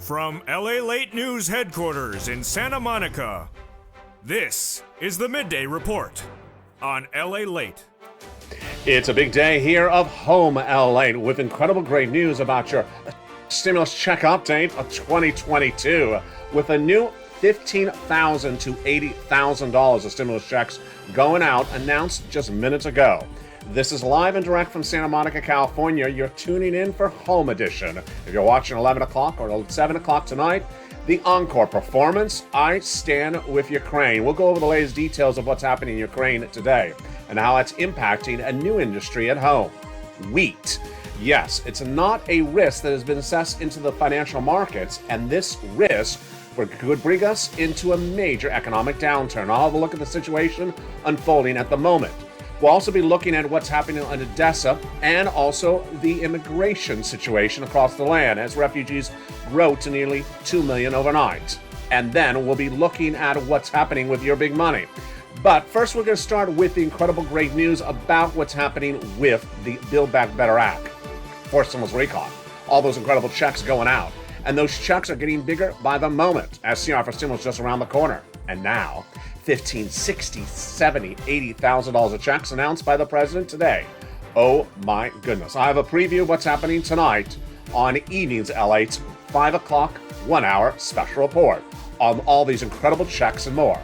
From Lalate News headquarters in Santa Monica, this is the Midday Report on Lalate. It's a big day here of home Lalate with incredible great news about your stimulus check update of 2022 with a new $15,000 to $80,000 of stimulus checks going out announced just minutes ago. This is live and direct from Santa Monica, California. You're tuning in for Home Edition. If you're watching 11 o'clock or 7 o'clock tonight, the encore performance, I Stand with Ukraine. We'll go over the latest details of what's happening in Ukraine today and how it's impacting a new industry at home. Wheat. Yes, it's not a risk that has been assessed into the financial markets, and this risk could bring us into a major economic downturn. I'll have a look at the situation unfolding at the moment. We'll also be looking at what's happening in Odessa and also the immigration situation across the land as refugees grow to nearly 2 million overnight. And then we'll be looking at what's happening with your big money. But first, we're going to start with the incredible great news about what's happening with the Build Back Better Act. For stimulus recon, all those incredible checks going out. And those checks are getting bigger by the moment as CR for stimulus just around the corner. And now, $15,000, $60,000, $70,000, $80,000 of checks announced by the president today. Oh my goodness. I have a preview of what's happening tonight on Evenings L8's 5 o'clock, 1 hour special report on all these incredible checks and more.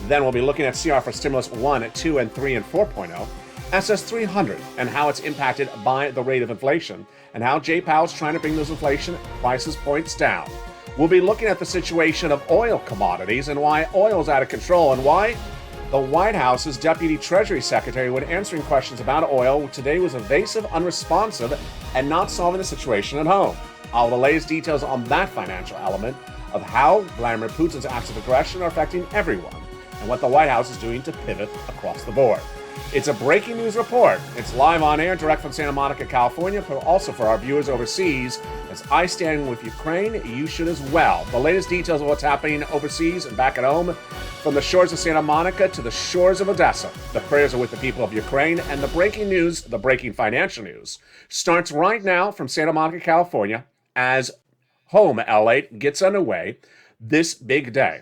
Then we'll be looking at CR for Stimulus 1, 2, and 3, and 4.0, SS 300, and how it's impacted by the rate of inflation, and how Jay Powell's trying to bring those inflation prices points down. We'll be looking at the situation of oil commodities and why oil is out of control and why the White House's Deputy Treasury Secretary, when answering questions about oil, today was evasive, unresponsive, and not solving the situation at home. All the latest details on that financial element of how Vladimir Putin's acts of aggression are affecting everyone and what the White House is doing to pivot across the board. It's a breaking news report. It's live on air, direct from Santa Monica, California, but also for our viewers overseas. As I stand with Ukraine, you should as well. The latest details of what's happening overseas and back at home, from the shores of Santa Monica to the shores of Odessa. The prayers are with the people of Ukraine, and the breaking news, the breaking financial news, starts right now from Santa Monica, California, as Home L8 gets underway this big day.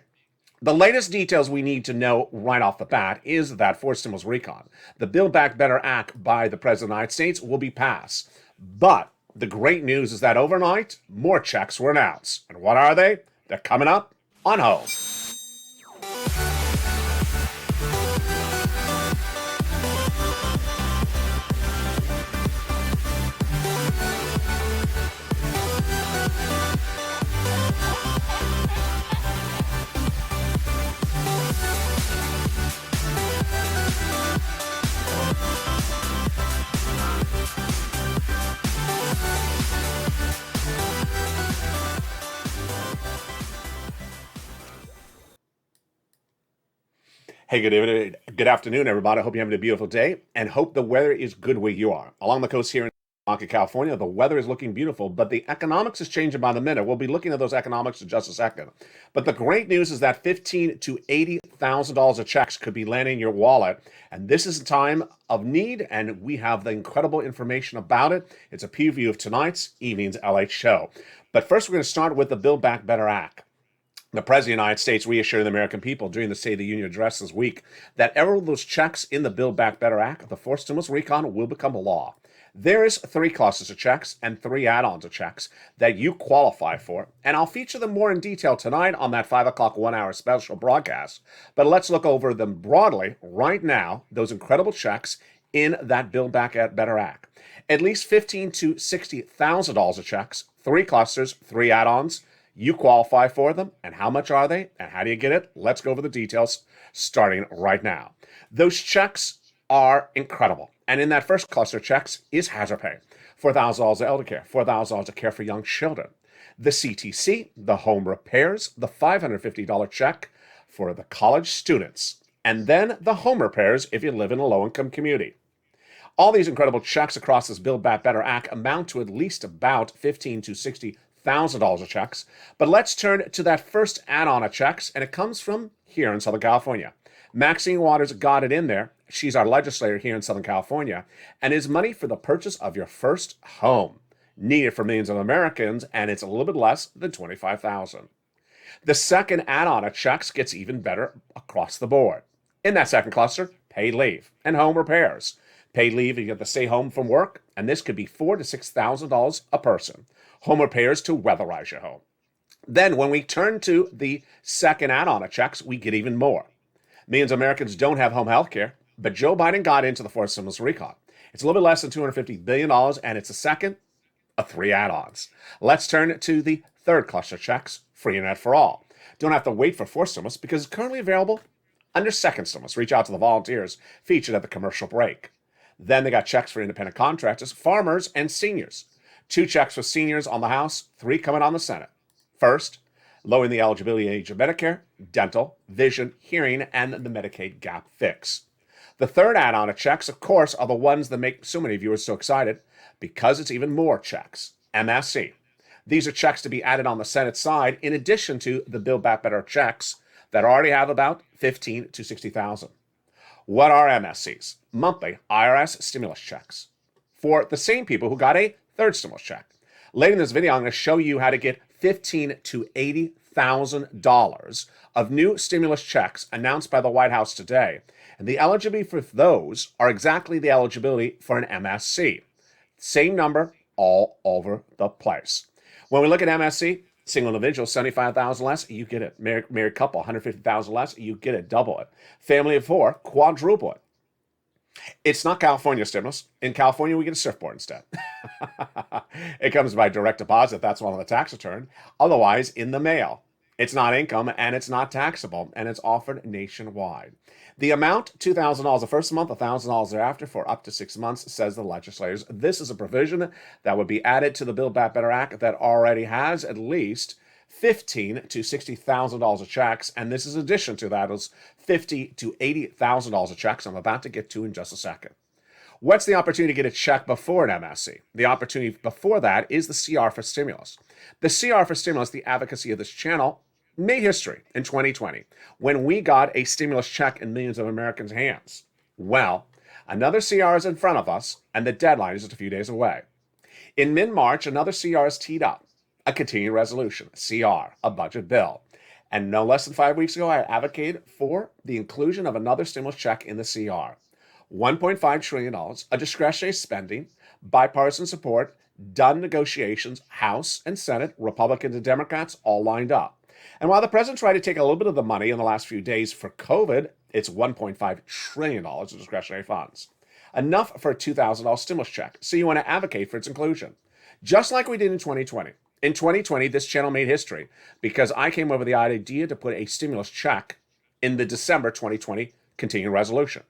The latest details we need to know right off the bat is that for stimulus recon, the Build Back Better Act by the President of the United States will be passed. But the great news is that overnight, more checks were announced. And what are they? They're coming up on Home. Hey, good afternoon, everybody. I hope you're having a beautiful day and hope the weather is good where you are. Along the coast here in Santa Monica, California, the weather is looking beautiful, but the economics is changing by the minute. We'll be looking at those economics in just a second. But the great news is that $15,000 to $80,000 of checks could be landing in your wallet. And this is a time of need, and we have the incredible information about it. It's a preview of tonight's Evenings LH show. But first, we're going to start with the Build Back Better Act. The President of the United States reassured the American people during the State of the Union address this week that all of those checks in the Build Back Better Act, the forced stimulus recon, will become a law. There is 3 clusters of checks and 3 add-ons of checks that you qualify for, and I'll feature them more in detail tonight on that 5 o'clock 1 hour special broadcast. But let's look over them broadly right now, those incredible checks in that Build Back Better Act. At least $15,000 to $60,000 of checks, 3 clusters, 3 add-ons. You qualify for them, and how much are they, and how do you get it? Let's go over the details starting right now. Those checks are incredible, and in that first cluster of checks is hazard pay, $4,000 of elder care, $4,000 of care for young children, the CTC, the home repairs, the $550 check for the college students, and then the home repairs if you live in a low-income community. All these incredible checks across this Build Back Better Act amount to at least about $15,000 to $60,000 of checks. But let's turn to that first add-on of checks, and it comes from here in Southern California. Maxine Waters got it in there. She's our legislator here in Southern California, and is money for the purchase of your first home. needed for millions of Americans, and it's a little bit less than $25,000. The second add-on of checks gets even better across the board. In that second cluster, paid leave and home repairs. Paid leave, you get to stay home from work, and this could be $4,000 to $6,000 a person. Home repairs to weatherize your home. Then when we turn to the second add-on of checks, we get even more. Millions of Americans don't have home health care, but Joe Biden got into the fourth stimulus recall. It's a little bit less than $250 billion, and it's a second of three add-ons. Let's turn to the third cluster of checks, free internet for all. Don't have to wait for fourth stimulus because it's currently available under second stimulus. Reach out to the volunteers featured at the commercial break. Then they got checks for independent contractors, farmers, and seniors. 2 checks for seniors on the House, 3 coming on the Senate. First, lowering the eligibility age of Medicare, dental, vision, hearing, and the Medicaid gap fix. The third add-on of checks, of course, are the ones that make so many viewers so excited because it's even more checks. MSC. These are checks to be added on the Senate side in addition to the Build Back Better checks that already have about $15,000 to $60,000. What are MSCs? Monthly IRS stimulus checks for the same people who got a third stimulus check. Later in this video, I'm going to show you how to get $15,000 to $80,000 of new stimulus checks announced by the White House today. And the eligibility for those are exactly the eligibility for an MSC. Same number all over the place. When we look at MSC, single individual, $75,000 less, you get it. Married couple, $150,000 less, you get it. Double it. Family of 4, quadruple it. It's not California stimulus. In California, we get a surfboard instead. It comes by direct deposit. That's one on the tax return. Otherwise, in the mail. It's not income, and it's not taxable, and it's offered nationwide. The amount, $2,000 the first month, $1,000 thereafter for up to 6 months, says the legislators. This is a provision that would be added to the Build Back Better Act that already has at least $15,000 to $60,000 of checks, and this is addition to that is $50,000 to $80,000 of checks I'm about to get to in just a second. What's the opportunity to get a check before an MSC? The opportunity before that is the CR for stimulus. The CR for stimulus, the advocacy of this channel, made history in 2020 when we got a stimulus check in millions of Americans' hands. Well, another CR is in front of us, and the deadline is just a few days away. In mid-March, another CR is teed up. A continuing resolution, CR, a budget bill. And no less than 5 weeks ago, I advocated for the inclusion of another stimulus check in the CR. $1.5 trillion, a discretionary spending, bipartisan support, done negotiations, House and Senate, Republicans and Democrats, all lined up. And while the president tried to take a little bit of the money in the last few days for COVID, it's $1.5 trillion of discretionary funds. Enough for a $2,000 stimulus check. So you want to advocate for its inclusion. Just like we did in 2020. In 2020, this channel made history because I came up with the idea to put a stimulus check in the December 2020 continuing resolution.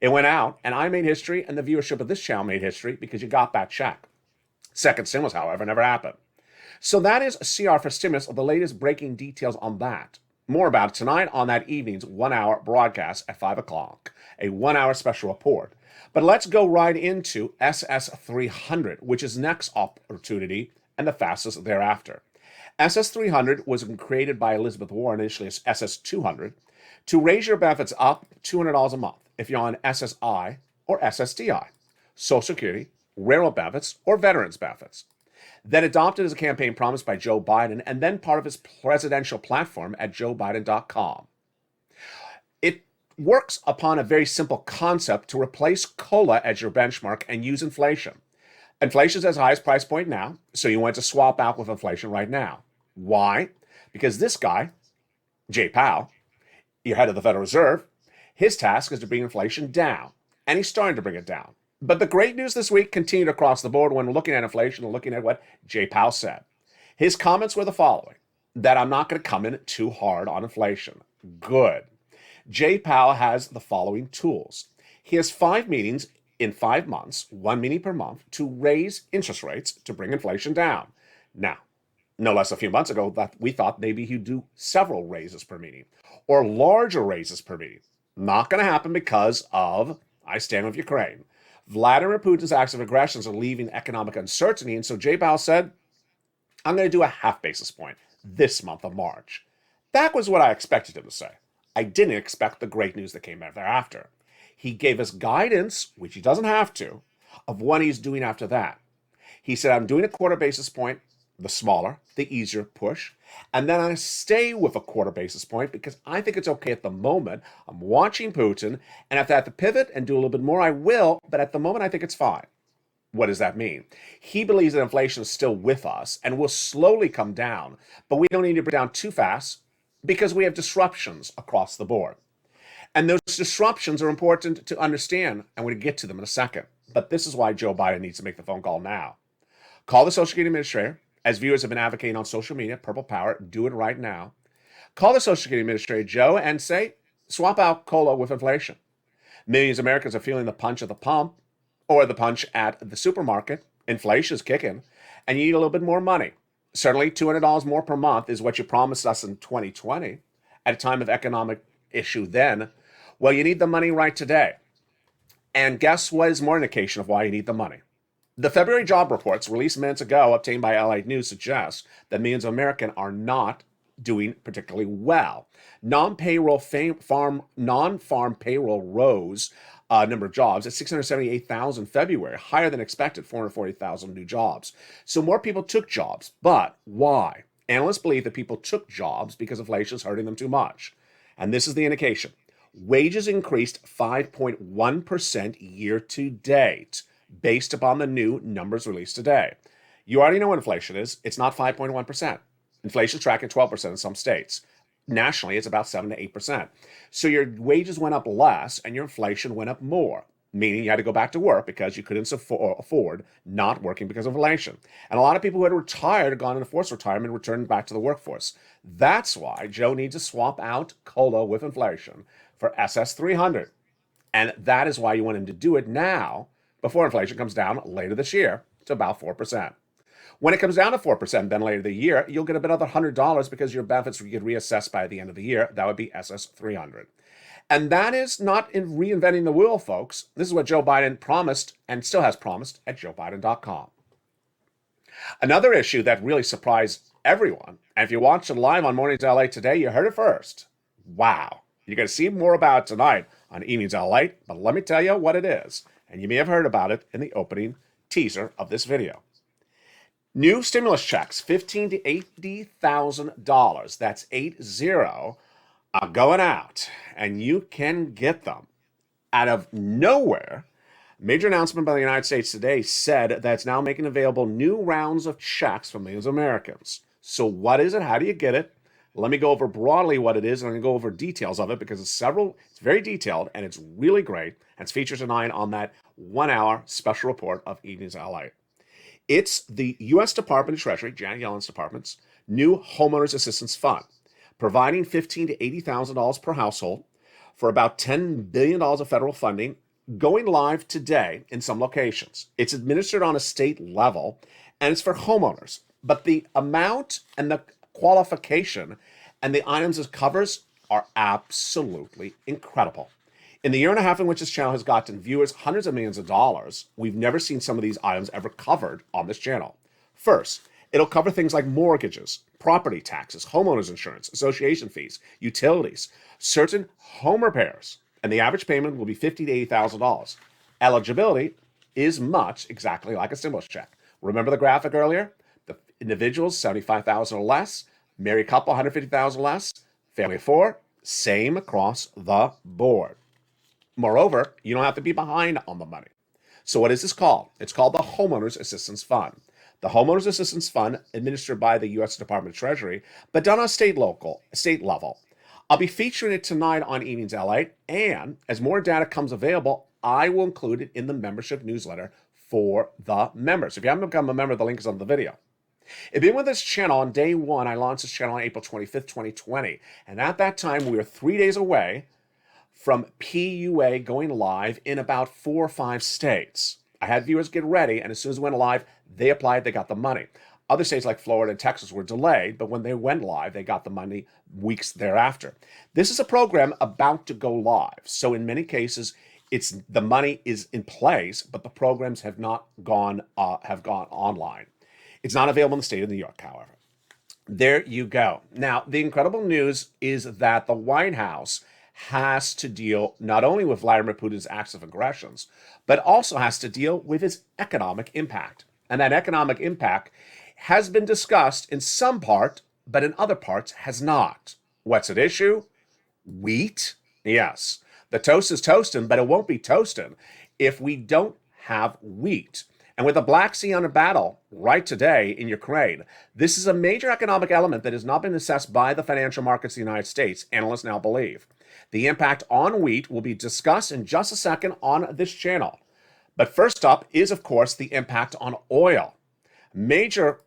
It went out, and I made history, and the viewership of this channel made history because you got that check. Second stimulus, however, never happened. So that is a CR for stimulus, the latest breaking details on that. More about it tonight on that evening's 1-hour broadcast at 5 o'clock, a 1-hour special report. But let's go right into SS300, which is next opportunity and the fastest thereafter. SS300 was created by Elizabeth Warren, initially as SS200, to raise your benefits up $200 a month if you're on SSI or SSDI, Social Security, railroad benefits, or veterans benefits. Then adopted as a campaign promise by Joe Biden, and then part of his presidential platform at joebiden.com. It works upon a very simple concept to replace COLA as your benchmark and use inflation. Inflation is at its highest price point now, so you want to swap out with inflation right now. Why? Because this guy, Jay Powell, your head of the Federal Reserve, his task is to bring inflation down, and he's starting to bring it down. But the great news this week continued across the board when looking at inflation and looking at what Jay Powell said. His comments were the following, that I'm not going to come in too hard on inflation. Good. Jay Powell has the following tools. He has 5 meetings in 5 months, 1 meeting per month, to raise interest rates to bring inflation down. Now, no less a few months ago, that we thought maybe he'd do several raises per meeting or larger raises per meeting. Not going to happen because of, I stand with Ukraine. Vladimir Putin's acts of aggression are leaving economic uncertainty, and so Jay Powell said, I'm going to do a half basis point this month of March. That was what I expected him to say. I didn't expect the great news that came out thereafter. He gave us guidance, which he doesn't have to, of what he's doing after that. He said, I'm doing a quarter basis point, the smaller, the easier push. And then I stay with a quarter basis point because I think it's okay at the moment. I'm watching Putin, and if I have to pivot and do a little bit more, I will. But at the moment, I think it's fine. What does that mean? He believes that inflation is still with us and will slowly come down, but we don't need to bring it down too fast because we have disruptions across the board. And those disruptions are important to understand. I'm going to get to them in a second. But this is why Joe Biden needs to make the phone call now. Call the Social Security Administrator. As viewers have been advocating on social media, Purple Power, do it right now. Call the Social Security Administrator, Joe, and say, swap out COLA with inflation. Millions of Americans are feeling the punch at the pump or the punch at the supermarket. Inflation's kicking, and you need a little bit more money. Certainly, $200 more per month is what you promised us in 2020 at a time of economic issue then. Well, you need the money right today. And guess what is more indication of why you need the money? The February job reports released minutes ago, obtained by Lalate News, suggest that millions of Americans are not doing particularly well. Non-farm payroll rose number of jobs at 678,000 February, higher than expected, 440,000 new jobs. So more people took jobs, but why? Analysts believe that people took jobs because inflation is hurting them too much. And this is the indication. Wages increased 5.1% year to date, based upon the new numbers released today. You already know what inflation is. It's not 5.1%. Inflation is tracking 12% in some states. Nationally, it's about 7 to 8%. So your wages went up less and your inflation went up more, meaning you had to go back to work because you couldn't afford not working because of inflation. And a lot of people who had retired had gone into forced retirement and returned back to the workforce. That's why Joe needs to swap out COLA with inflation for SS 300. And that is why you want him to do it now before inflation comes down later this year to about 4%. When it comes down to 4%, then later the year, you'll get another $100 because your benefits get reassessed by the end of the year. That would be SS 300. And that is not in reinventing the wheel, folks. This is what Joe Biden promised and still has promised at joebiden.com. Another issue that really surprised everyone, and if you watched it live on Mornings LA today, you heard it first. Wow. You're going to see more about it tonight on Evenings LA, but let me tell you what it is. And you may have heard about it in the opening teaser of this video. New stimulus checks, $15,000 to $80,000. That's 80 are going out, and you can get them out of nowhere. Major announcement by the United States today said that it's now making available new rounds of checks for millions of Americans. So what is it? How do you get it? Let me go over broadly what it is, and I'm going to go over details of it because it's very detailed, and it's really great. And it's featured tonight on that 1 hour special report of Evenings LA. It's the U.S. Department of Treasury, Janet Yellen's department's new Homeowners Assistance Fund, providing $15,000 to $80,000 per household for about $10 billion of federal funding, going live today in some locations. It's administered on a state level, and it's for homeowners. But the amount and the qualification and the items it covers are absolutely incredible. In the year and a half in which this channel has gotten viewers hundreds of millions of dollars, we've never seen some of these items ever covered on this channel. First, it'll cover things like mortgages, property taxes, homeowners insurance, association fees, utilities, certain home repairs, and the average payment will be $50,000 to $80,000. Eligibility is much exactly like a stimulus check. Remember the graphic earlier? The individuals, $75,000 or less, married couple, $150,000 less, family of four, same across the board. Moreover, you don't have to be behind on the money. So what is this called? It's called the Homeowners Assistance Fund. The Homeowners Assistance Fund, administered by the U.S. Department of Treasury, but done on a state level. I'll be featuring it tonight on Evenings LA, and as more data comes available, I will include it in the membership newsletter for the members. If you haven't become a member, the link is on the video. If you've been with this channel on day one, I launched this channel on April 25th, 2020, and at that time, we were 3 days away from PUA going live in about 4 or 5 states. I had viewers get ready, and as soon as it went live, they applied, they got the money. Other states like Florida and Texas were delayed, but when they went live, they got the money weeks thereafter. This is a program about to go live. So in many cases, the money is in place, but the programs have not gone online. It's not available in the state of New York, however. There you go. Now, the incredible news is that the White House has to deal not only with Vladimir Putin's acts of aggressions, but also has to deal with his economic impact. And that economic impact has been discussed in some part, but in other parts has not. What's at issue? Wheat? Yes. The toast is toasting, but it won't be toasting if we don't have wheat. And with the Black Sea under battle right today in Ukraine, this is a major economic element that has not been assessed by the financial markets of the United States, analysts now believe. The impact on wheat will be discussed in just a second on this channel. But first up is, of course, the impact on oil. Major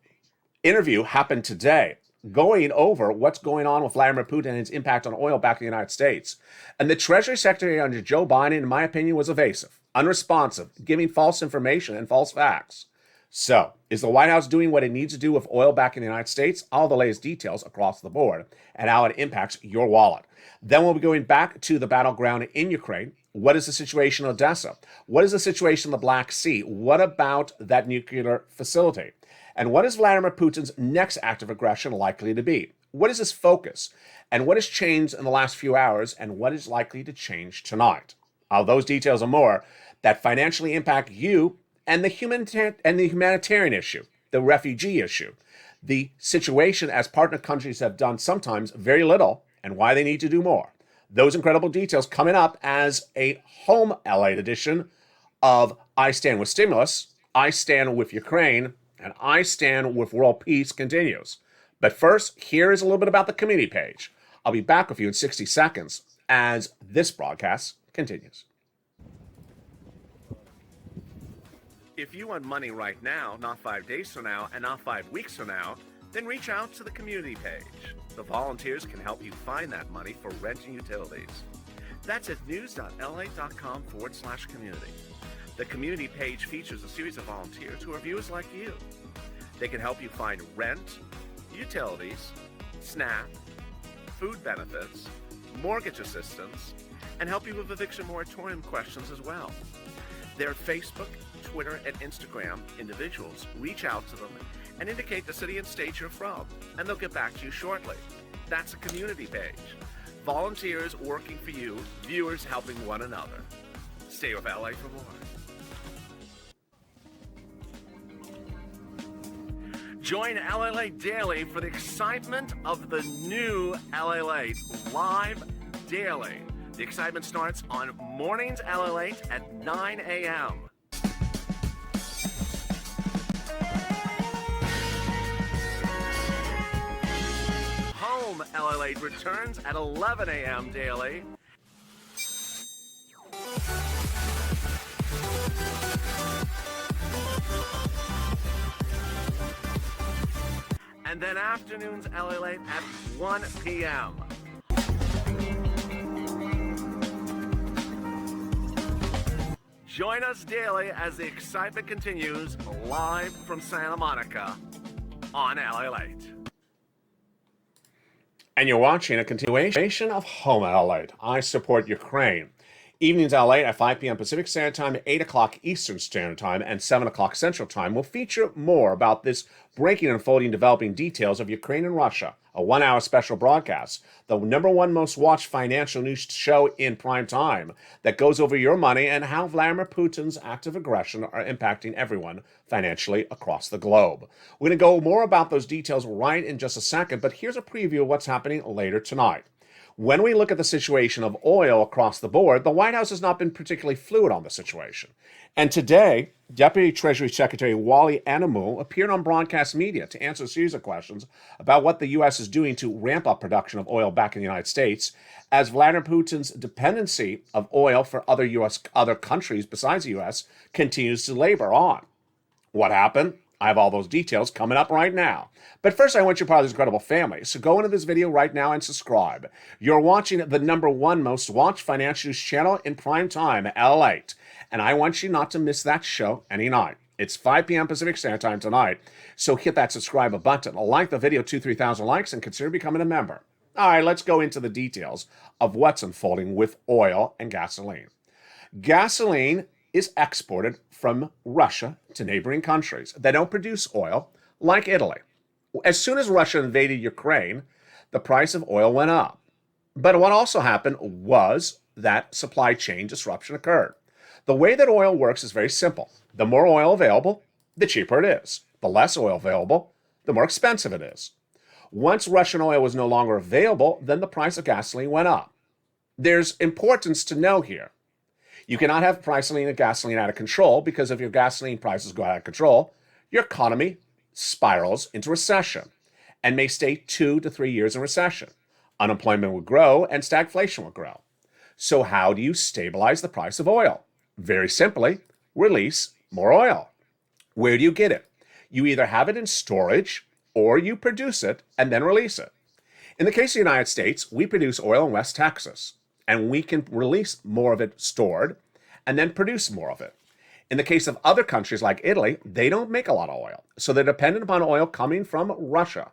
interview happened today going over what's going on with Vladimir Putin and his impact on oil back in the United States. And the Treasury Secretary under Joe Biden, in my opinion, was evasive, unresponsive, giving false information and false facts. So, is the White House doing what it needs to do with oil back in the United States? All the latest details across the board and how it impacts your wallet. Then we'll be going back to the battleground in Ukraine. What is the situation in Odessa? What is the situation in the Black Sea? What about that nuclear facility? And what is Vladimir Putin's next act of aggression likely to be? What is his focus? And what has changed in the last few hours? And what is likely to change tonight? All those details and more that financially impact you and the humanitarian issue, the refugee issue, the situation as partner countries have done sometimes very little, and why they need to do more. Those incredible details coming up as a home Lalate edition of I Stand with Stimulus, I Stand with Ukraine, and I Stand with World Peace continues. But first, here is a little bit about the community page. I'll be back with you in 60 seconds as this broadcast continues. If you want money right now, not 5 days from now, and not 5 weeks from now, then reach out to the community page. The volunteers can help you find that money for rent and utilities. That's at news.lalate.com/community. The community page features a series of volunteers who are viewers like you. They can help you find rent, utilities, SNAP, food benefits, mortgage assistance, and help you with eviction moratorium questions as well. They're Facebook, Twitter, and Instagram individuals. Reach out to them and indicate the city and state you're from, and they'll get back to you shortly. That's a community page. Volunteers working for you, viewers helping one another. Stay with LA for more. Join Lalate Daily for the excitement of the new Lalate live daily. The excitement starts on mornings Lalate at 9 a.m. Home Lalate returns at 11 a.m. daily. And then afternoons Lalate at 1 p.m. Join us daily as the excitement continues live from Santa Monica on Lalate. And you're watching a continuation of Home Lalate. I support Ukraine. Evenings Lalate at 5 p.m. Pacific Standard Time, 8 o'clock Eastern Standard Time, and 7 o'clock Central Time will feature more about this breaking, unfolding, developing details of Ukraine and Russia. A 1-hour special broadcast, the #1 most watched financial news show in prime time that goes over your money and how Vladimir Putin's acts of aggression are impacting everyone financially across the globe. We're going to go more about those details right in just a second, but here's a preview of what's happening later tonight. When we look at the situation of oil across the board, the White House has not been particularly fluid on the situation. And today, Deputy Treasury Secretary Wally Adeyemo appeared on broadcast media to answer a series of questions about what the U.S. is doing to ramp up production of oil back in the United States, as Vladimir Putin's dependency of oil for other countries besides the U.S. continues to labor on. What happened? I have all those details coming up right now. But first, I want you part of this incredible family. So go into this video right now and subscribe. You're watching the #1 most watched financial news channel in prime time, Lalate. And I want you not to miss that show any night. It's 5 p.m. Pacific Standard Time tonight. So hit that subscribe button. Like the video, 2,000-3,000 likes, and consider becoming a member. All right, let's go into the details of what's unfolding with oil and gasoline. Gasoline is exported from Russia to neighboring countries that don't produce oil, like Italy. As soon as Russia invaded Ukraine, the price of oil went up. But what also happened was that supply chain disruption occurred. The way that oil works is very simple. The more oil available, the cheaper it is. The less oil available, the more expensive it is. Once Russian oil was no longer available, then the price of gasoline went up. There's importance to know here. You cannot have pricing of gasoline out of control, because if your gasoline prices go out of control, your economy spirals into recession and may stay 2 to 3 years in recession. Unemployment will grow and stagflation will grow. So how do you stabilize the price of oil? Very simply, release more oil. Where do you get it? You either have it in storage or you produce it and then release it. In the case of the United States, we produce oil in West Texas, and we can release more of it stored and then produce more of it. In the case of other countries like Italy, they don't make a lot of oil, so they're dependent upon oil coming from Russia,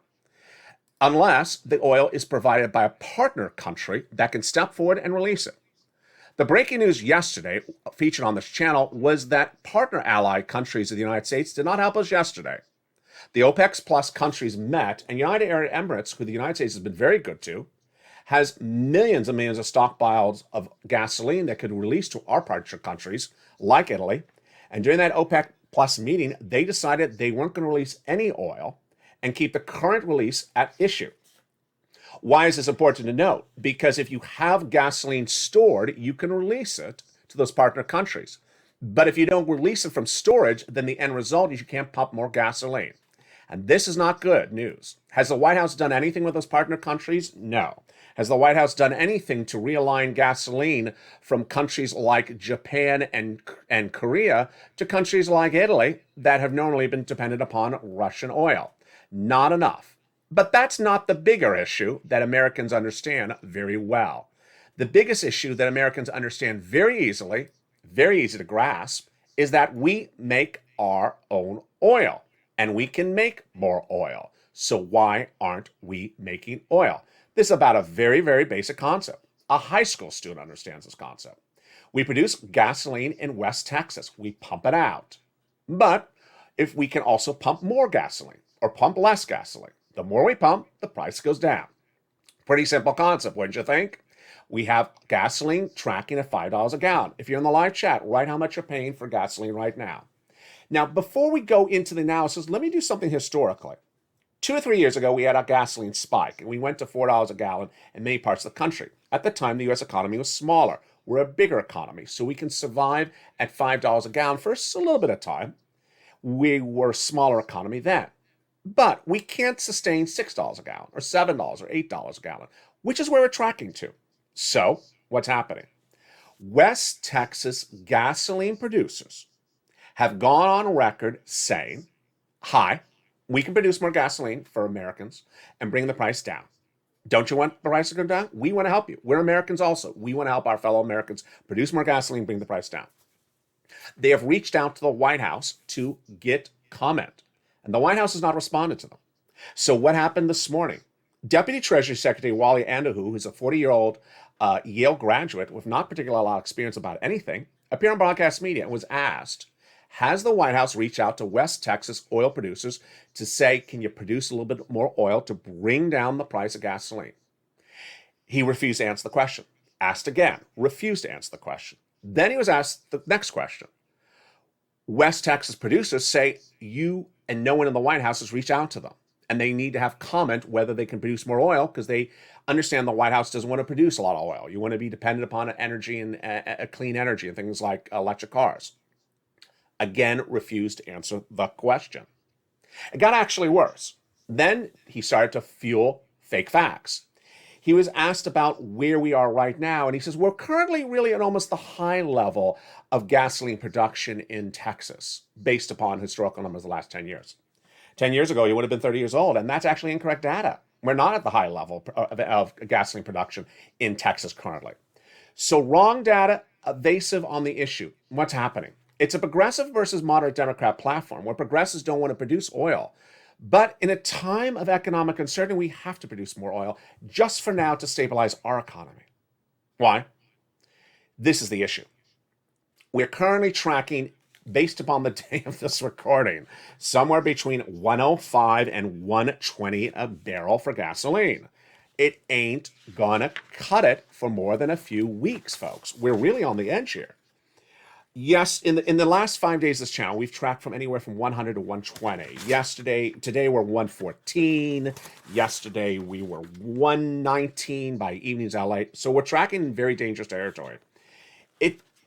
unless the oil is provided by a partner country that can step forward and release it. The breaking news yesterday, featured on this channel, was that partner allied countries of the United States did not help us yesterday. The OPEC Plus countries met, and United Arab Emirates, who the United States has been very good to, has millions and millions of stockpiles of gasoline that could release to our partner countries, like Italy. And during that OPEC Plus meeting, they decided they weren't going to release any oil and keep the current release at issue. Why is this important to note? Because if you have gasoline stored, you can release it to those partner countries. But if you don't release it from storage, then the end result is you can't pump more gasoline. And this is not good news. Has the White House done anything with those partner countries? No. Has the White House done anything to realign gasoline from countries like Japan and Korea to countries like Italy that have normally been dependent upon Russian oil? Not enough. But that's not the bigger issue that Americans understand very well. The biggest issue that Americans understand very easily, very easy to grasp, is that we make our own oil, and we can make more oil. So why aren't we making oil? This is about a very, very basic concept. A high school student understands this concept. We produce gasoline in West Texas. We pump it out. But if we can also pump more gasoline or pump less gasoline, the more we pump, the price goes down. Pretty simple concept, wouldn't you think? We have gasoline tracking at $5 a gallon. If you're in the live chat, write how much you're paying for gasoline right now. Now, before we go into the analysis, let me do something historically. 2 or 3 years ago, we had a gasoline spike, and we went to $4 a gallon in many parts of the country. At the time, the U.S. economy was smaller. We're a bigger economy, so we can survive at $5 a gallon for a little bit of time. We were a smaller economy then. But we can't sustain $6 a gallon or $7 or $8 a gallon, which is where we're tracking to. So what's happening? West Texas gasoline producers have gone on record saying, hi, we can produce more gasoline for Americans and bring the price down. Don't you want the price to go down? We want to help you. We're Americans also. We want to help our fellow Americans produce more gasoline, bring the price down. They have reached out to the White House to get comment. And the White House has not responded to them. So what happened this morning? Deputy Treasury Secretary Wally Andahu, who's a 40-year-old Yale graduate with not particularly a lot of experience about anything, appeared on broadcast media and was asked, has the White House reached out to West Texas oil producers to say, can you produce a little bit more oil to bring down the price of gasoline? He refused to answer the question. Asked again, refused to answer the question. Then he was asked the next question. West Texas producers say you and no one in the White House has reached out to them. And they need to have comment whether they can produce more oil because they understand the White House doesn't want to produce a lot of oil. You want to be dependent upon energy and clean energy and things like electric cars. Again, refused to answer the question. It got actually worse. Then he started to fuel fake facts. He was asked about where we are right now, and he says, we're currently really at almost the high level of gasoline production in Texas, based upon historical numbers the last 10 years. 10 years ago, you would have been 30 years old, and that's actually incorrect data. We're not at the high level of gasoline production in Texas currently. So wrong data, evasive on the issue. What's happening? It's a progressive versus moderate Democrat platform where progressives don't want to produce oil. But in a time of economic uncertainty, we have to produce more oil just for now to stabilize our economy. Why? This is the issue. We're currently tracking, based upon the day of this recording, somewhere between 105 and 120 a barrel for gasoline. It ain't gonna cut it for more than a few weeks, folks. We're really on the edge here. Yes, in the last 5 days of this channel, we've tracked from anywhere from 100 to 120. Today we're 114. Yesterday we were 119 by evenings LA. So we're tracking in very dangerous territory.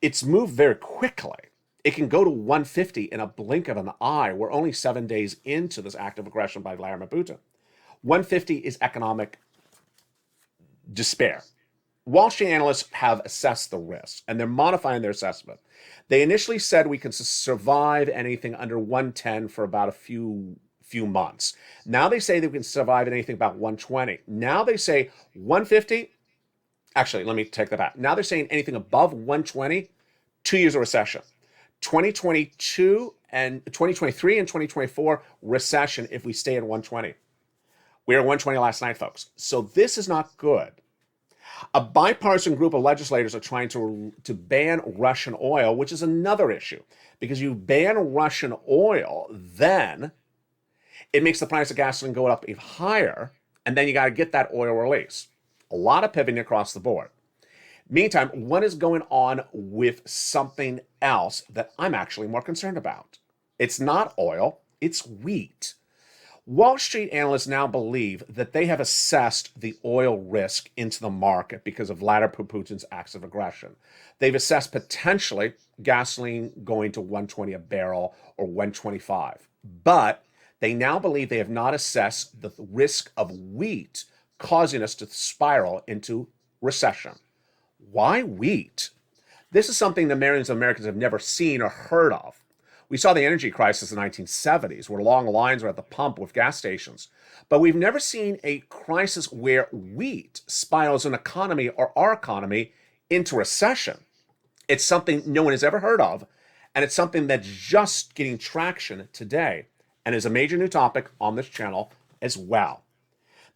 It's moved very quickly. It can go to 150 in a blink of an eye. We're only 7 days into this act of aggression by Vladimir Putin. 150 is economic despair. Wall Street analysts have assessed the risk, and they're modifying their assessment. They initially said we can survive anything under 110 for about a few months. Now they say that we can survive anything about 120. Now they say 150. Actually, let me take that back. Now they're saying anything above 120, 2 years of recession. 2022 and 2023 and 2024 recession if we stay at 120. We were at 120 last night, folks. So this is not good. A bipartisan group of legislators are trying to ban Russian oil, which is another issue. Because you ban Russian oil, then it makes the price of gasoline go up even higher, and then you got to get that oil release. A lot of pivoting across the board. Meantime, what is going on with something else that I'm actually more concerned about? It's not oil, it's wheat. Wall Street analysts now believe that they have assessed the oil risk into the market because of Vladimir Putin's acts of aggression. They've assessed potentially gasoline going to 120 a barrel or 125. But they now believe they have not assessed the risk of wheat causing us to spiral into recession. Why wheat? This is something that millions of Americans have never seen or heard of. We saw the energy crisis in the 1970s, where long lines were at the pump with gas stations. But we've never seen a crisis where wheat spirals an economy or our economy into recession. It's something no one has ever heard of, and it's something that's just getting traction today, and is a major new topic on this channel as well.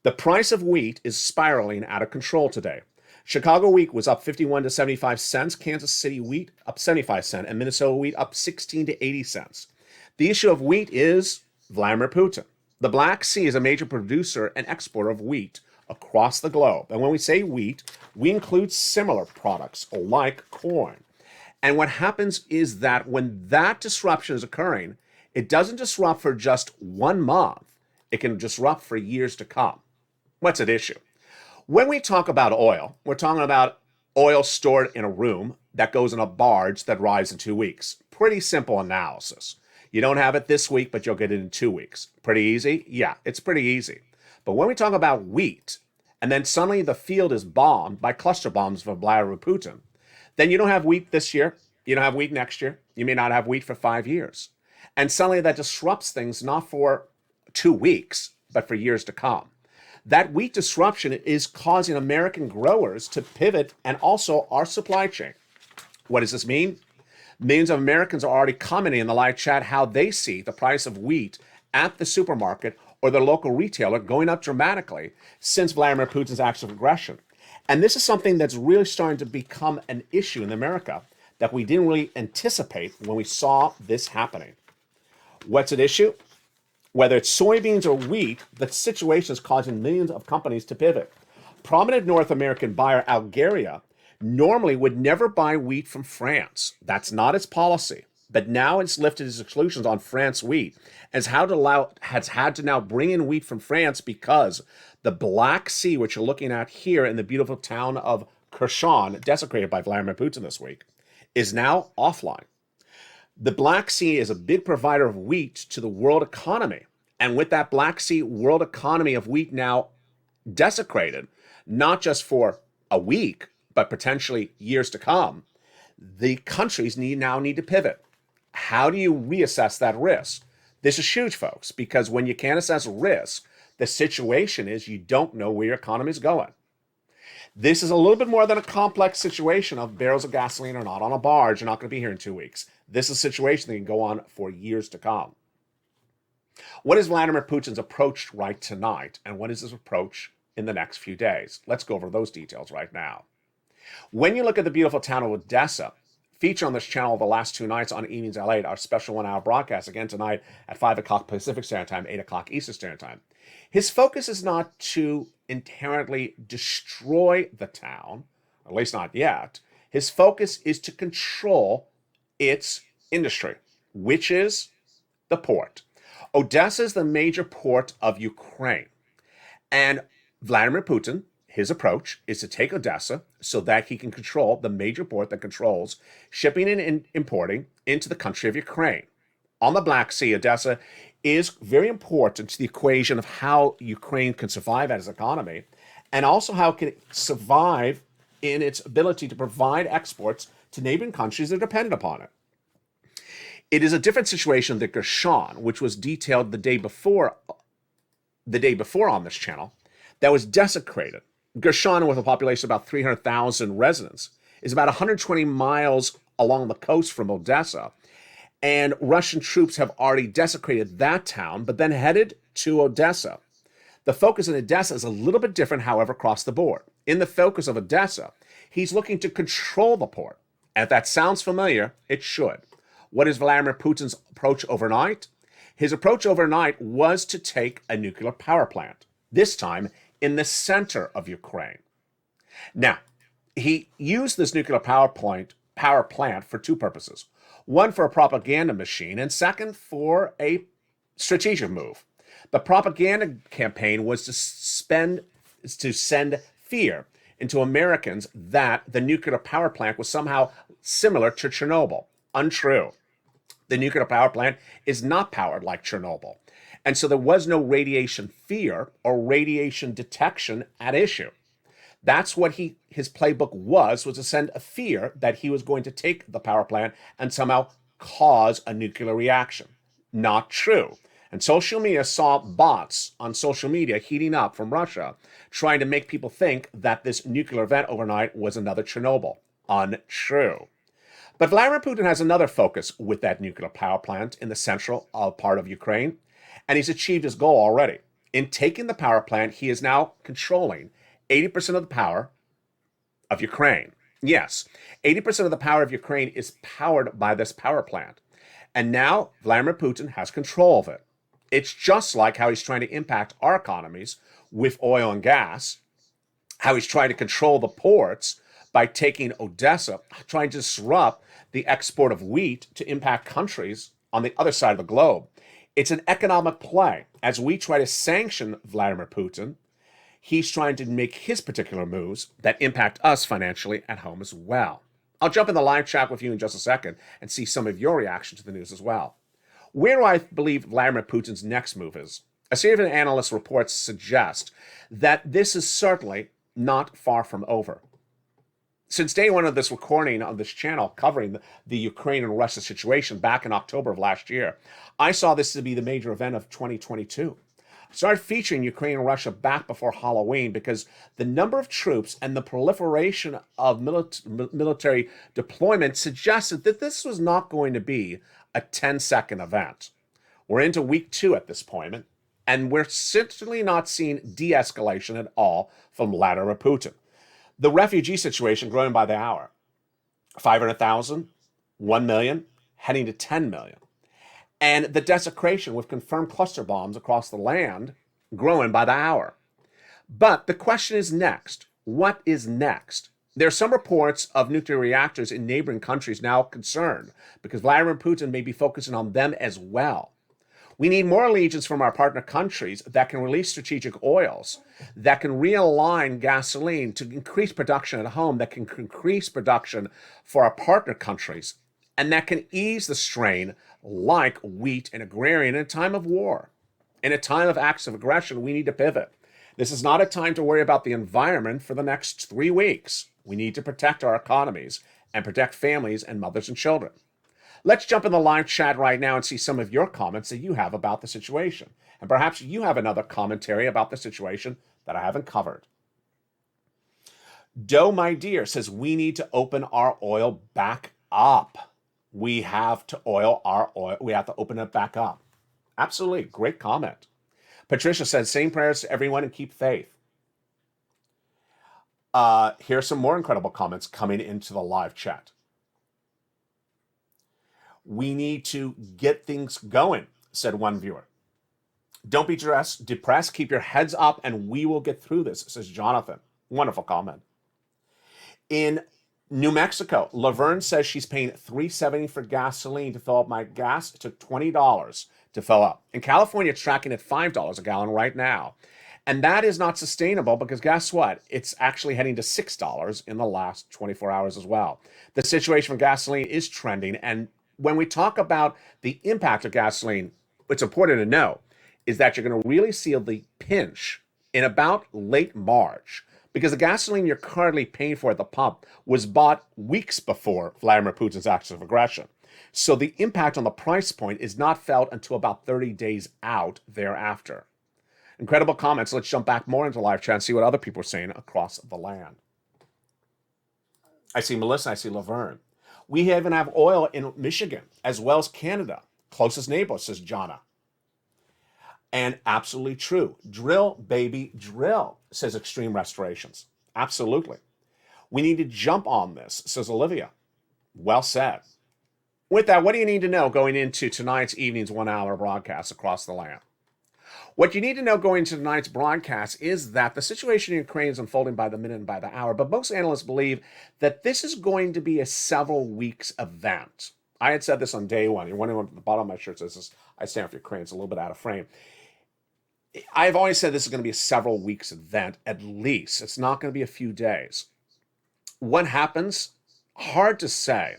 The price of wheat is spiraling out of control today. Chicago wheat was up 51 to 75 cents, Kansas City wheat up 75 cents, and Minnesota wheat up 16 to 80 cents. The issue of wheat is Vladimir Putin. The Black Sea is a major producer and exporter of wheat across the globe. And when we say wheat, we include similar products like corn. And what happens is that when that disruption is occurring, it doesn't disrupt for just 1 month. It can disrupt for years to come. What's at issue? When we talk about oil, we're talking about oil stored in a room that goes in a barge that arrives in 2 weeks. Pretty simple analysis. You don't have it this week, but you'll get it in 2 weeks. Pretty easy? Yeah, it's pretty easy. But when we talk about wheat, and then suddenly the field is bombed by cluster bombs from Vladimir Putin, then you don't have wheat this year, you don't have wheat next year, you may not have wheat for 5 years. And suddenly that disrupts things not for 2 weeks, but for years to come. That wheat disruption is causing American growers to pivot and also our supply chain. What does this mean? Millions of Americans are already commenting in the live chat how they see the price of wheat at the supermarket or their local retailer going up dramatically since Vladimir Putin's acts of aggression. And this is something that's really starting to become an issue in America that we didn't really anticipate when we saw this happening. What's at issue? Whether it's soybeans or wheat, the situation is causing millions of companies to pivot. Prominent North American buyer Algeria normally would never buy wheat from France. That's not its policy. But now it's lifted its exclusions on France wheat and has had to now bring in wheat from France because the Black Sea, which you're looking at here in the beautiful town of Kherson, desecrated by Vladimir Putin this week, is now offline. The Black Sea is a big provider of wheat to the world economy. And with that Black Sea world economy of wheat now desecrated, not just for a week, but potentially years to come, the countries now need to pivot. How do you reassess that risk? This is huge, folks, because when you can't assess risk, the situation is you don't know where your economy is going. This is a little bit more than a complex situation of barrels of gasoline are not on a barge, you're not going to be here in 2 weeks. This is a situation that can go on for years to come. What is Vladimir Putin's approach right tonight, and what is his approach in the next few days? Let's go over those details right now. When you look at the beautiful town of Odessa, feature on this channel the last 2 nights on Evenings Lalate, our special 1-hour broadcast, again tonight at 5 o'clock Pacific Standard Time, 8 o'clock Eastern Standard Time. His focus is not to inherently destroy the town, at least not yet. His focus is to control its industry, which is the port. Odessa is the major port of Ukraine. And Vladimir Putin, his approach is to take Odessa so that he can control the major port that controls shipping and importing into the country of Ukraine. On the Black Sea, Odessa is very important to the equation of how Ukraine can survive as an economy and also how it can survive in its ability to provide exports to neighboring countries that are dependent upon it. It is a different situation than Gershon, which was detailed the day before on this channel, that was desecrated. Gershon, with a population of about 300,000 residents, is about 120 miles along the coast from Odessa. And Russian troops have already desecrated that town, but then headed to Odessa. The focus in Odessa is a little bit different, however, across the board. In the focus of Odessa, he's looking to control the port. And if that sounds familiar, it should. What is Vladimir Putin's approach overnight? His approach overnight was to take a nuclear power plant, this time in the center of Ukraine. Now, he used this nuclear power plant for two purposes. One, for a propaganda machine, and second, for a strategic move. The propaganda campaign was to send fear into Americans that the nuclear power plant was somehow similar to Chernobyl. Untrue. The nuclear power plant is not powered like Chernobyl. And so there was no radiation fear or radiation detection at issue. That's what his playbook was to send a fear that he was going to take the power plant and somehow cause a nuclear reaction. Not true. And social media saw bots on social media heating up from Russia, trying to make people think that this nuclear event overnight was another Chernobyl. Untrue. But Vladimir Putin has another focus with that nuclear power plant in the central part of Ukraine, and he's achieved his goal already. In taking the power plant, he is now controlling 80% of the power of Ukraine. Yes, 80% of the power of Ukraine is powered by this power plant. And now Vladimir Putin has control of it. It's just like how he's trying to impact our economies with oil and gas, how he's trying to control the ports by taking Odessa, trying to disrupt the export of wheat to impact countries on the other side of the globe. It's an economic play. As we try to sanction Vladimir Putin, he's trying to make his particular moves that impact us financially at home as well. I'll jump in the live chat with you in just a second and see some of your reaction to the news as well. Where do I believe Vladimir Putin's next move is? A series of analyst reports suggest that this is certainly not far from over. Since day one of this recording on this channel covering the Ukraine and Russia situation back in October of last year, I saw this to be the major event of 2022. I started featuring Ukraine and Russia back before Halloween because the number of troops and the proliferation of military deployment suggested that this was not going to be a 10-second event. We're into week 2 at this point, and we're certainly not seeing de-escalation at all from Vladimir Putin. The refugee situation growing by the hour. 500,000, 1 million, heading to 10 million. And the desecration with confirmed cluster bombs across the land growing by the hour. But the question is next. What is next? There are some reports of nuclear reactors in neighboring countries now concerned because Vladimir Putin may be focusing on them as well. We need more allegiance from our partner countries that can release strategic oils, that can realign gasoline to increase production at home, that can increase production for our partner countries, and that can ease the strain like wheat and agrarian in a time of war. In a time of acts of aggression, we need to pivot. This is not a time to worry about the environment for the next 3 weeks. We need to protect our economies and protect families and mothers and children. Let's jump in the live chat right now and see some of your comments that you have about the situation. And perhaps you have another commentary about the situation that I haven't covered. Doe, my dear, says we need to open our oil back up. We have to open it back up. Absolutely. Great comment. Patricia says, same prayers to everyone and keep faith. Here's some more incredible comments coming into the live chat. We need to get things going, said one viewer. Don't be depressed, keep your heads up, and we will get through this, says Jonathan. Wonderful comment. In New Mexico, Laverne says she's paying $3.70 for gasoline to fill up my gas. It took $20 to fill up. In California, it's tracking at $5 a gallon right now. And that is not sustainable because guess what? It's actually heading to $6 in the last 24 hours as well. The situation for gasoline is trending. And when we talk about the impact of gasoline, what's important to know is that you're going to really feel the pinch in about late March because the gasoline you're currently paying for at the pump was bought weeks before Vladimir Putin's acts of aggression. So the impact on the price point is not felt until about 30 days out thereafter. Incredible comments. Let's jump back more into live chat and see what other people are saying across the land. I see Melissa. I see Laverne. We even have oil in Michigan as well as Canada. Closest neighbor, says Jana. And absolutely true. Drill, baby, drill, says Extreme Restorations. Absolutely. We need to jump on this, says Olivia. Well said. With that, what do you need to know going into tonight's evening's 1 hour broadcast across the land? What you need to know going into tonight's broadcast is that the situation in Ukraine is unfolding by the minute and by the hour, but most analysts believe that this is going to be a several weeks event. I had said this on day one. You're wondering what the bottom of my shirt says, I stand for Ukraine. It's a little bit out of frame. I've always said this is going to be a several weeks event, at least. It's not going to be a few days. What happens? Hard to say.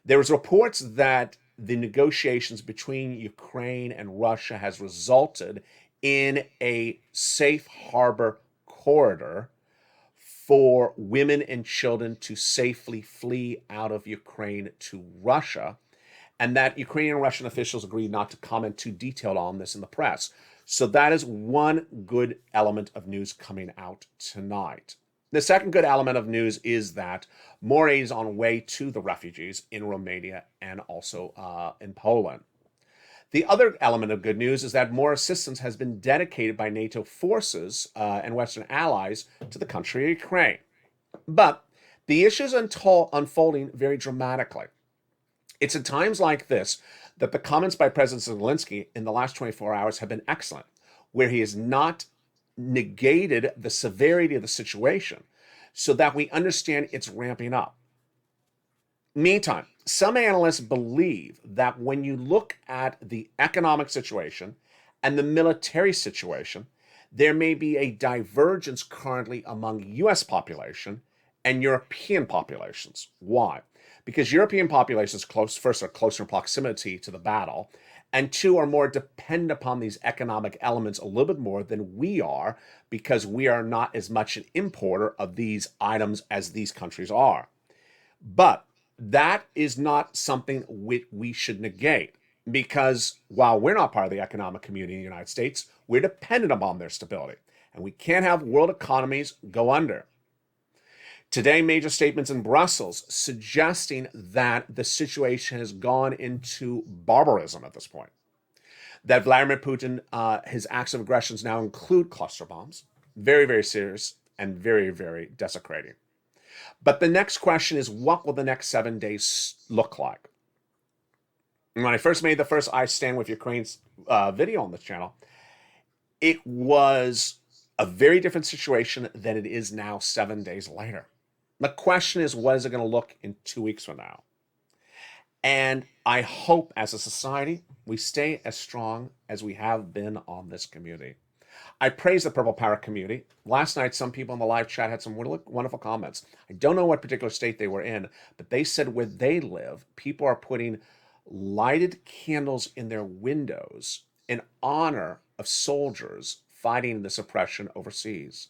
There was reports that the negotiations between Ukraine and Russia has resulted in a safe harbor corridor for women and children to safely flee out of Ukraine to Russia, and that Ukrainian and Russian officials agreed not to comment too detailed on this in the press. So that is one good element of news coming out tonight. The second good element of news is that more aid is on way to the refugees in Romania and also in Poland. The other element of good news is that more assistance has been dedicated by NATO forces and Western allies to the country of Ukraine. But the issues unfolding very dramatically. It's at times like this that the comments by President Zelensky in the last 24 hours have been excellent, where he has not negated the severity of the situation so that we understand it's ramping up. Meantime, some analysts believe that when you look at the economic situation and the military situation, there may be a divergence currently among US population and European populations. Why? Because European populations first are closer in proximity to the battle, and two are more dependent upon these economic elements a little bit more than we are, because we are not as much an importer of these items as these countries are. But that is not something we should negate, because while we're not part of the economic community in the United States, we're dependent upon their stability, and we can't have world economies go under. Today, major statements in Brussels suggesting that the situation has gone into barbarism at this point. That Vladimir Putin, his acts of aggressions now include cluster bombs. Very, very serious and very, very desecrating. But the next question is, what will the next 7 days look like? And when I first made the first I Stand With Ukraine's video on this channel, it was a very different situation than it is now 7 days later. The question is, what is it going to look in 2 weeks from now? And I hope as a society, we stay as strong as we have been on this community. I praise the Purple Parrot community. Last night, some people in the live chat had some wonderful comments. I don't know what particular state they were in, but they said where they live, people are putting lighted candles in their windows in honor of soldiers fighting the suppression overseas.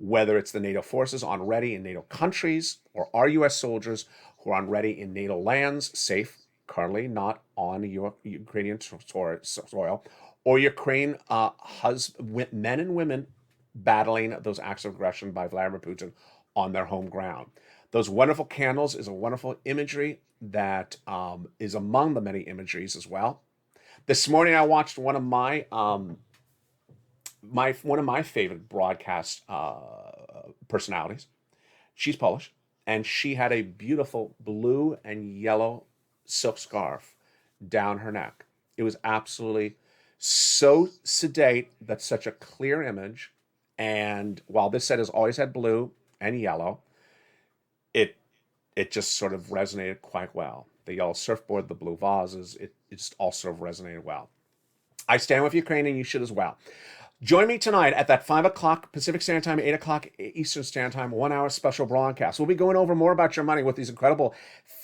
Whether it's the NATO forces on ready in NATO countries or our U.S. soldiers who are on ready in NATO lands, safe, currently not on Ukrainian soil, or Ukraine men and women battling those acts of aggression by Vladimir Putin on their home ground. Those wonderful candles is a wonderful imagery that is among the many imageries as well. This morning I watched one of my favorite broadcast personalities. She's Polish, and she had a beautiful blue and yellow silk scarf down her neck. It was absolutely so sedate. That's such a clear image. And while this set has always had blue and yellow, it it just sort of resonated quite well. The yellow surfboard, the blue vases, it just all sort of resonated well. I stand with Ukraine, and you should as well. Join me tonight at that 5 o'clock Pacific Standard Time, 8 o'clock Eastern Standard Time, 1 hour special broadcast. We'll be going over more about your money with these incredible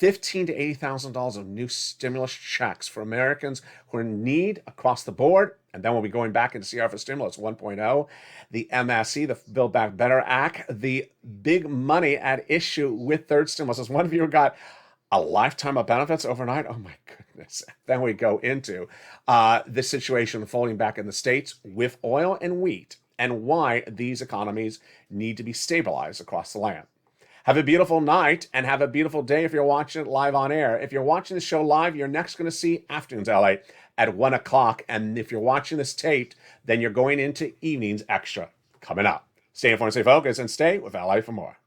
$15,000 to $80,000 of new stimulus checks for Americans who are in need across the board. And then we'll be going back into CR for Stimulus 1.0, the MSE, the Build Back Better Act, the big money at issue with third stimulus. As one viewer got a lifetime of benefits overnight. Oh my goodness. Then we go into this situation unfolding back in the States with oil and wheat and why these economies need to be stabilized across the land. Have a beautiful night and have a beautiful day if you're watching it live on air. If you're watching the show live, you're next going to see Afternoons LA at 1 o'clock. And if you're watching this taped, then you're going into Evenings Extra coming up. Stay informed, stay focused, and stay with LA for more.